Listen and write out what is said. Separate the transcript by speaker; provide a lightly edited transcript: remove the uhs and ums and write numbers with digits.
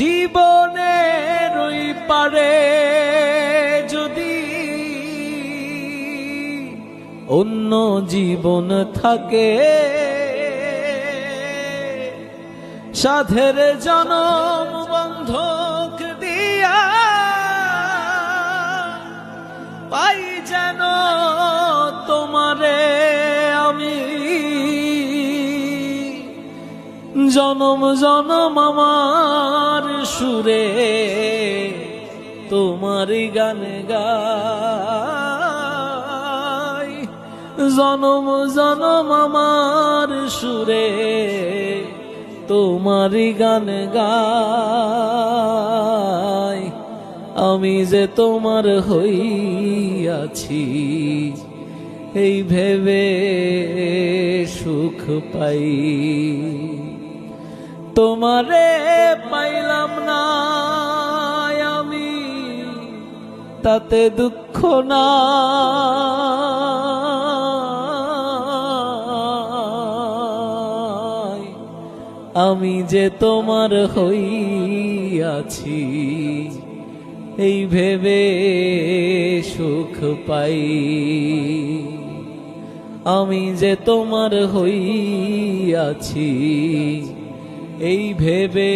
Speaker 1: জীবনের ওই পারে যদি অন্য জীবন থাকে, সাধের জনম বন্ধক দিয়া পাই যেন তোমারে আমি। জনম জনম আমার সুরে তোমারই গান গাই, জনম জনম আমার সুরে তোমারই গান গাই। আমি যে তোমার হইয়াছি এই ভেবে সুখ পাই, তোমারে পাইলাম না আমি তাতে দুঃখ না। আমি যে তোমার হইয়াছি এই ভেবে সুখ পাই, আমি যে তোমার হইয়াছি এই ভেবে